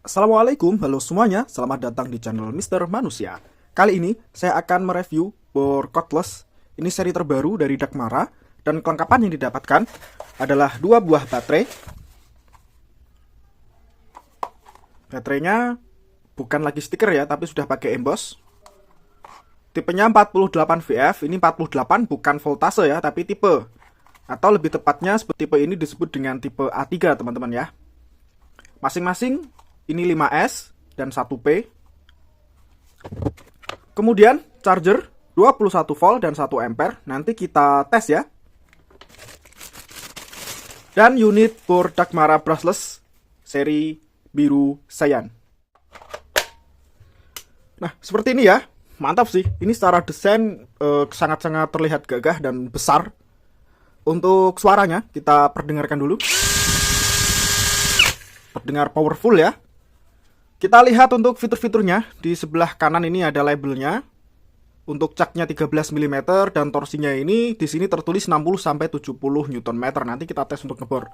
Assalamualaikum, halo semuanya, selamat datang di channel Mister Manusia. Kali ini saya akan mereview bor cordless. Ini seri terbaru dari Dakmara, dan kelengkapan yang didapatkan adalah 2 buah baterai. Baterainya bukan lagi stiker ya, tapi sudah pakai emboss. Tipenya 48 VF, ini 48 bukan voltase ya, tapi tipe. Atau lebih tepatnya tipe ini disebut dengan tipe A3 teman-teman ya. Masing-masing ini 5S dan 1P. Kemudian charger 21 volt dan 1 ampere. Nanti kita tes ya. Dan unit bor Dakmara brushless seri biru cyan. Nah, seperti ini ya. Mantap sih. Ini secara desain sangat-sangat terlihat gagah dan besar. Untuk suaranya kita perdengarkan dulu. Terdengar powerful ya. Kita lihat untuk fitur-fiturnya. Di sebelah kanan ini ada labelnya. Untuk caknya 13 mm dan torsinya ini di sini tertulis 60 sampai 70 Nm. Nanti kita tes untuk ngebor.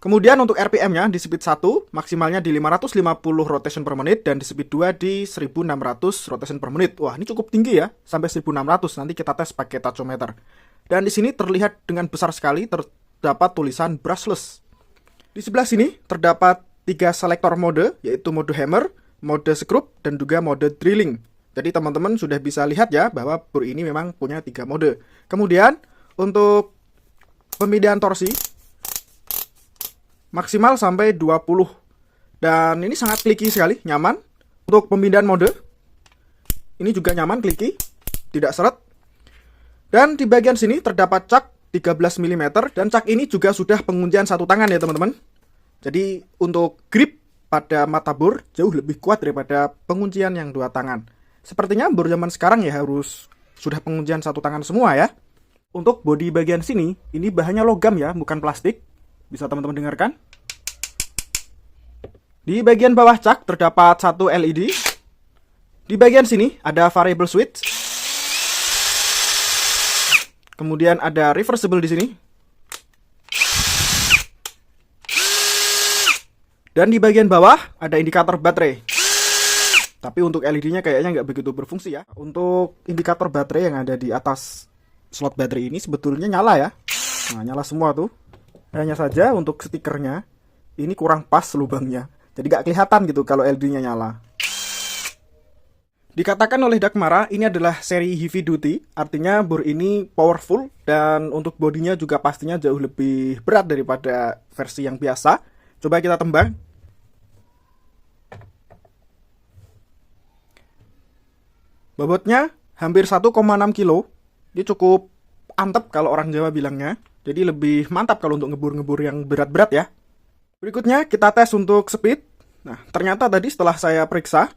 Kemudian untuk RPM-nya di speed 1 maksimalnya di 550 rotation per menit dan di speed 2 di 1600 rotation per menit. Wah, ini cukup tinggi ya, sampai 1600. Nanti kita tes pakai tachometer. Dan di sini terlihat dengan besar sekali terdapat tulisan brushless. Di sebelah sini terdapat 3 selektor mode, yaitu mode hammer, mode screw, dan juga mode drilling. Jadi teman-teman sudah bisa lihat ya, bahwa bor ini memang punya 3 mode. Kemudian, untuk pemindahan torsi, maksimal sampai 20. Dan ini sangat clicky sekali, nyaman. Untuk pemindahan mode, ini juga nyaman, clicky, tidak seret. Dan di bagian sini terdapat cak 13 mm, dan cak ini juga sudah penguncian satu tangan ya teman-teman. Jadi untuk grip pada mata bor jauh lebih kuat daripada penguncian yang 2 tangan. Sepertinya bor zaman sekarang ya harus sudah penguncian satu tangan semua ya. Untuk bodi bagian sini, ini bahannya logam ya, bukan plastik. Bisa teman-teman dengarkan. Di bagian bawah cak terdapat 1 LED. Di bagian sini ada variable switch. Kemudian ada reversible di sini. Dan di bagian bawah ada indikator baterai. Tapi untuk LED-nya kayaknya nggak begitu berfungsi ya. Untuk indikator baterai yang ada di atas slot baterai ini sebetulnya nyala ya. Nah, nyala semua tuh. Hanya saja untuk stikernya ini kurang pas lubangnya. Jadi nggak kelihatan gitu kalau LED-nya nyala. Dikatakan oleh Dakmara ini adalah seri heavy duty. Artinya bor ini powerful. Dan untuk bodinya juga pastinya jauh lebih berat daripada versi yang biasa. Coba kita tembang. Bobotnya hampir 1,6 kilo. Ini cukup antep kalau orang Jawa bilangnya. Jadi lebih mantap kalau untuk ngebor-ngebor yang berat-berat ya. Berikutnya kita tes untuk speed. Nah, ternyata tadi setelah saya periksa,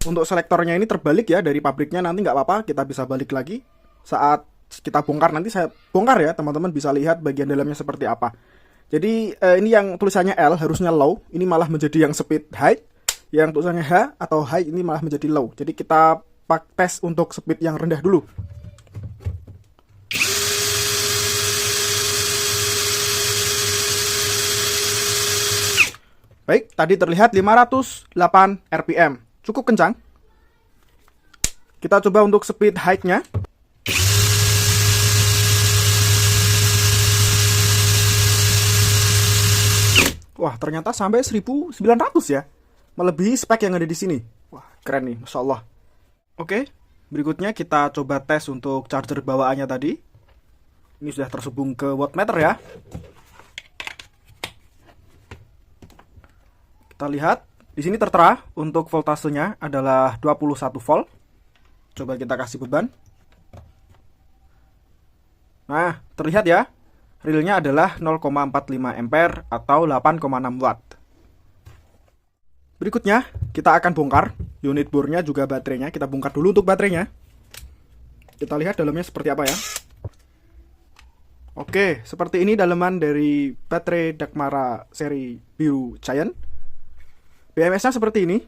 untuk selektornya ini terbalik ya dari pabriknya. Nanti nggak apa-apa, kita bisa balik lagi. Saat kita bongkar, nanti saya bongkar ya, teman-teman bisa lihat bagian dalamnya seperti apa. Jadi ini yang tulisannya L harusnya low, ini malah menjadi yang speed high. Yang tulisannya H atau high ini malah menjadi low. Jadi kita tes untuk speed yang rendah dulu. Baik, tadi terlihat 508 RPM. Cukup kencang. Kita coba untuk speed high-nya. Wah, ternyata sampai 1900 ya. Melebihi spek yang ada di sini. Wah, keren nih, Masya Allah. Oke, berikutnya kita coba tes untuk charger bawaannya tadi. Ini sudah tersambung ke wattmeter ya. Kita lihat, di sini tertera untuk voltasenya adalah 21 volt. Coba kita kasih beban. Nah, terlihat ya. Realnya adalah 0,45 ampere atau 8,6 watt. Berikutnya, kita akan bongkar unit bornya juga baterainya. Kita bongkar dulu untuk baterainya. Kita lihat dalamnya seperti apa ya. Oke, seperti ini dalaman dari baterai Dakmara seri biru cyan. BMS-nya seperti ini.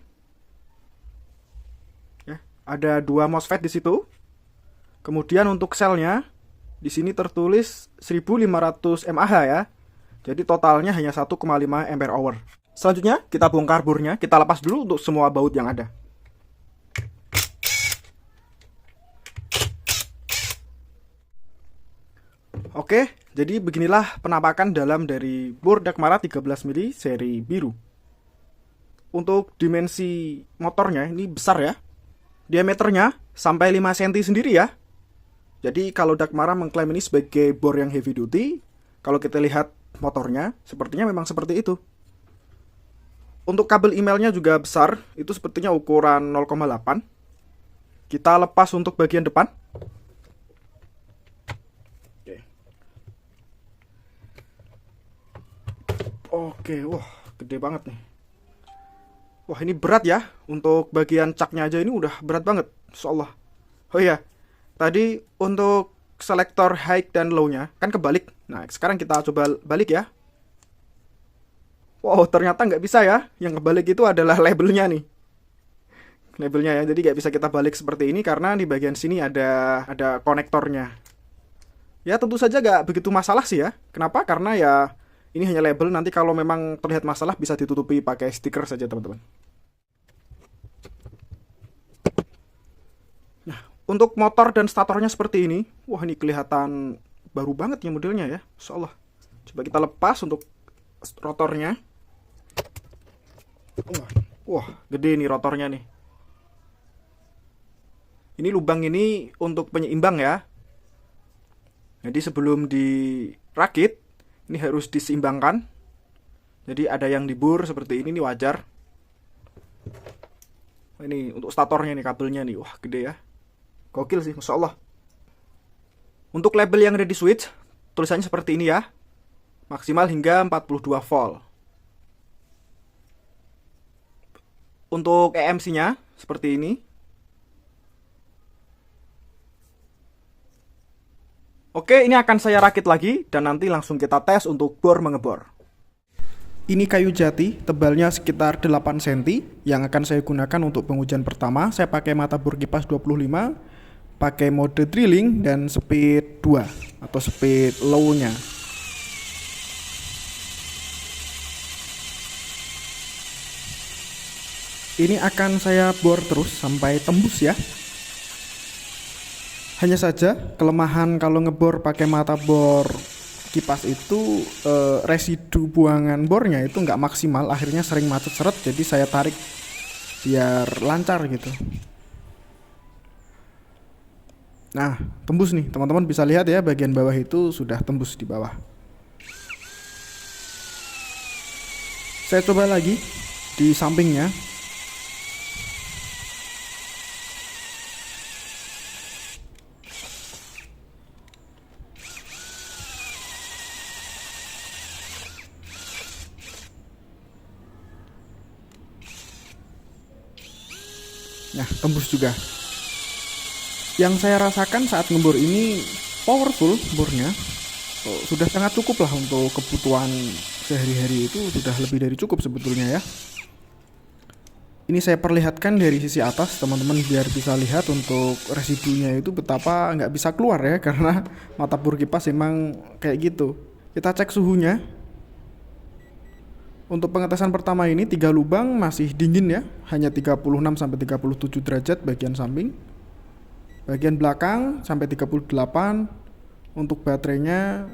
Ya, ada 2 MOSFET di situ. Kemudian untuk selnya di sini tertulis 1500 mAh ya. Jadi totalnya hanya 1,5 ampere hour. Selanjutnya kita bongkar bornya, kita lepas dulu untuk semua baut yang ada. Oke, jadi beginilah penampakan dalam dari bor Dakmara 13 mili seri biru. Untuk dimensi motornya ini besar ya. Diameternya sampai 5 cm sendiri ya. Jadi kalau Dakmara mengklaim ini sebagai bor yang heavy duty, kalau kita lihat motornya sepertinya memang seperti itu. Untuk kabel emailnya juga besar, itu sepertinya ukuran 0,8. Kita lepas untuk bagian depan. Oke, wah gede banget nih. Wah ini berat ya, untuk bagian caknya aja ini udah berat banget, insyaallah. Oh iya, tadi untuk selektor high dan low-nya kan kebalik. Nah sekarang kita coba balik ya. Wow ternyata nggak bisa ya, yang kebalik itu adalah labelnya nih. Labelnya ya, jadi nggak bisa kita balik seperti ini karena di bagian sini ada konektornya. Ya tentu saja nggak begitu masalah sih ya. Kenapa? Karena ya ini hanya label, nanti kalau memang terlihat masalah bisa ditutupi pakai stiker saja teman-teman. Nah, untuk motor dan statornya seperti ini. Wah ini kelihatan baru banget ya modelnya ya, insyaallah. Coba kita lepas untuk rotornya. Wah gede nih rotornya nih. Ini lubang ini untuk penyeimbang ya. Jadi sebelum dirakit ini harus diseimbangkan. Jadi ada yang dibur seperti ini nih wajar. Ini untuk statornya nih, kabelnya nih. Wah gede ya. Gokil sih, Masya Allah. Untuk label yang ada di switch, tulisannya seperti ini ya. Maksimal hingga 42 volt. Untuk EMC-nya seperti ini. Oke, ini akan saya rakit lagi dan nanti langsung kita tes untuk bor mengebor. Ini kayu jati, tebalnya sekitar 8 cm yang akan saya gunakan untuk pengujian pertama. Saya pakai mata bor kipas 25, pakai mode drilling dan speed 2 atau speed low-nya. Ini akan saya bor terus sampai tembus ya. Hanya saja kelemahan kalau ngebor pakai mata bor kipas itu residu buangan bornya itu nggak maksimal, akhirnya sering macet seret, jadi saya tarik biar lancar gitu. Nah tembus nih teman-teman, bisa lihat ya bagian bawah itu sudah tembus di bawah. Saya coba lagi di sampingnya. Nah, tembus juga. Yang saya rasakan saat ngebor ini powerful bornya. Sudah sangat cukup lah untuk kebutuhan sehari-hari, itu sudah lebih dari cukup sebetulnya ya. Ini saya perlihatkan dari sisi atas teman-teman biar bisa lihat untuk residunya itu betapa nggak bisa keluar ya, karena mata bor kipas emang kayak gitu. Kita cek suhunya. Untuk pengetesan pertama ini 3 lubang masih dingin ya, hanya 36 sampai 37 derajat bagian samping. Bagian belakang sampai 38. Untuk baterainya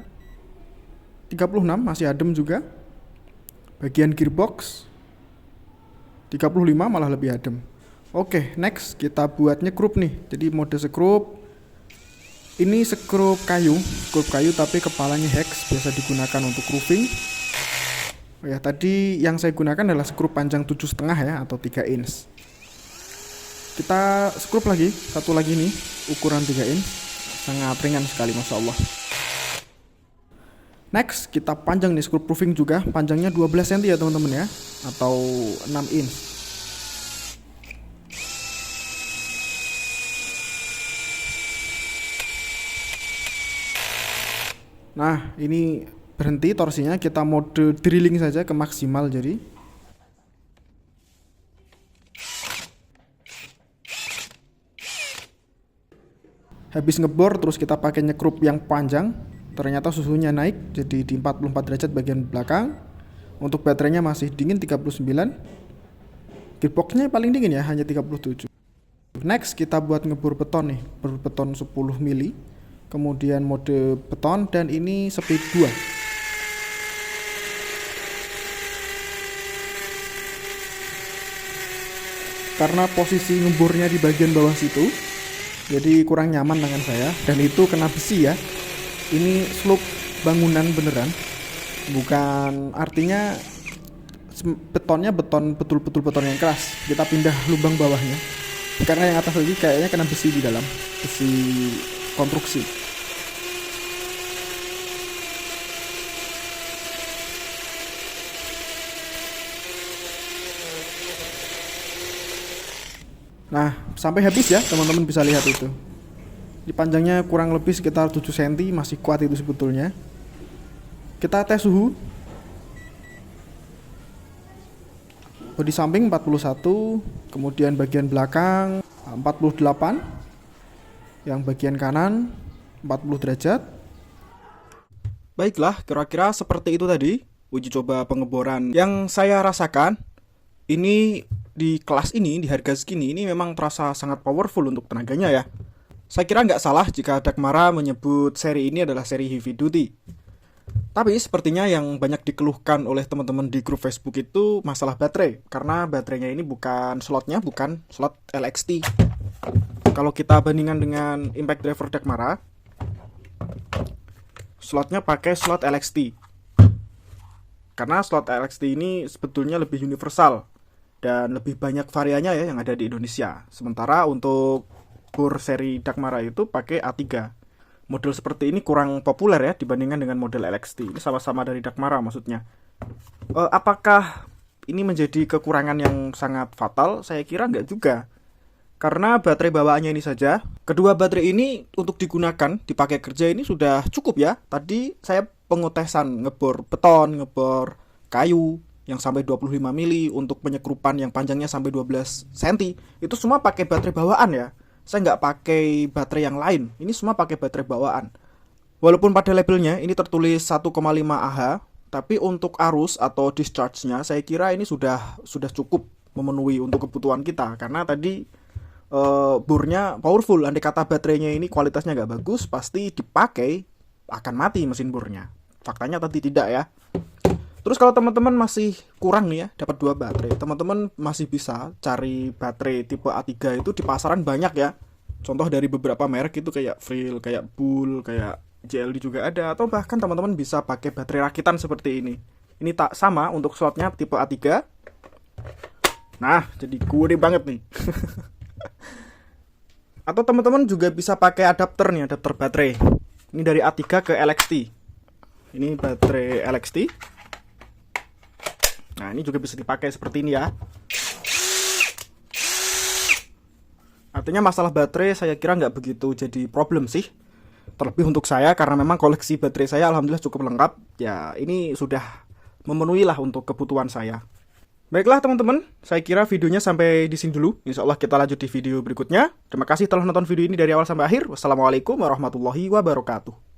36 masih adem juga. Bagian gearbox 35 malah lebih adem. Oke, next kita buat nyekrup nih. Jadi mode sekrup. Ini sekrup kayu tapi kepalanya hex, biasa digunakan untuk roofing. Oh ya, tadi yang saya gunakan adalah skrup panjang 7,5 ya, atau 3 inch. Kita skrup lagi, satu lagi nih, ukuran 3 inch. Sangat ringan sekali, Masya Allah. Next, kita panjang nih skrup proofing juga. Panjangnya 12 cm ya teman-teman ya, atau 6 inch. Nah, ini berhenti torsinya, kita mode drilling saja ke maksimal. Jadi habis ngebor terus kita pakai nyekrup yang panjang, ternyata suhunya naik jadi di 44 derajat bagian belakang. Untuk baterainya masih dingin 39. Gearboxnya paling dingin ya, hanya 37. Next kita buat ngebor beton nih, berbeton 10 mili. Kemudian mode beton dan ini speed 2. Karena posisi ngebornya di bagian bawah situ, jadi kurang nyaman tangan saya, dan itu kena besi ya. Ini slope bangunan beneran, bukan artinya betonnya beton betul-betul beton yang keras. Kita pindah lubang bawahnya, karena yang atas lagi kayaknya kena besi di dalam, besi konstruksi. Nah, sampai habis ya, teman-teman bisa lihat itu. Di panjangnya kurang lebih sekitar 7 cm, masih kuat itu sebetulnya. Kita tes suhu. Bodi samping 41, kemudian bagian belakang 48, yang bagian kanan 40 derajat. Baiklah, kira-kira seperti itu tadi uji coba pengeboran yang saya rasakan. Ini di kelas ini, di harga segini, ini memang terasa sangat powerful untuk tenaganya ya. Saya kira nggak salah jika Dakmara menyebut seri ini adalah seri heavy duty. Tapi sepertinya yang banyak dikeluhkan oleh teman-teman di grup Facebook itu masalah baterai. Karena baterainya ini bukan slot LXT. Kalau kita bandingkan dengan impact driver Dakmara, slotnya pakai slot LXT. Karena slot LXT ini sebetulnya lebih universal dan lebih banyak variannya ya yang ada di Indonesia. Sementara untuk bor seri Dakmara itu pakai A3. Model seperti ini kurang populer ya dibandingkan dengan model LXT. Ini sama-sama dari Dakmara maksudnya. Apakah ini menjadi kekurangan yang sangat fatal? Saya kira nggak juga. Karena baterai bawaannya ini saja, kedua baterai ini untuk digunakan, dipakai kerja ini sudah cukup ya. Tadi saya pengetesan ngebor beton, ngebor kayu yang sampai 25 mili, untuk penyekrupan yang panjangnya sampai 12 cm. Itu semua pakai baterai bawaan ya. Saya nggak pakai baterai yang lain. Ini semua pakai baterai bawaan. Walaupun pada labelnya ini tertulis 1,5 Ah, tapi untuk arus atau discharge-nya saya kira ini sudah cukup memenuhi untuk kebutuhan kita. Karena tadi bornya powerful. Andai kata baterainya ini kualitasnya nggak bagus, pasti dipakai akan mati mesin bornya. Faktanya tadi tidak ya. Terus kalau teman-teman masih kurang nih ya, dapat 2 baterai, teman-teman masih bisa cari baterai tipe A3 itu di pasaran banyak ya. Contoh dari beberapa merek itu kayak Frill, kayak Bull, kayak JLD juga ada. Atau bahkan teman-teman bisa pakai baterai rakitan seperti ini. Ini tak sama untuk slotnya tipe A3. Nah, jadi gede banget nih. Atau teman-teman juga bisa pakai adapter nih, adapter baterai. Ini dari A3 ke LXT. Ini baterai LXT. Nah, ini juga bisa dipakai seperti ini ya. Artinya masalah baterai saya kira nggak begitu jadi problem sih. Terlebih untuk saya, karena memang koleksi baterai saya alhamdulillah cukup lengkap. Ya, ini sudah memenuhi lah untuk kebutuhan saya. Baiklah teman-teman, saya kira videonya sampai di sini dulu. Insya Allah kita lanjut di video berikutnya. Terima kasih telah nonton video ini dari awal sampai akhir. Wassalamualaikum warahmatullahi wabarakatuh.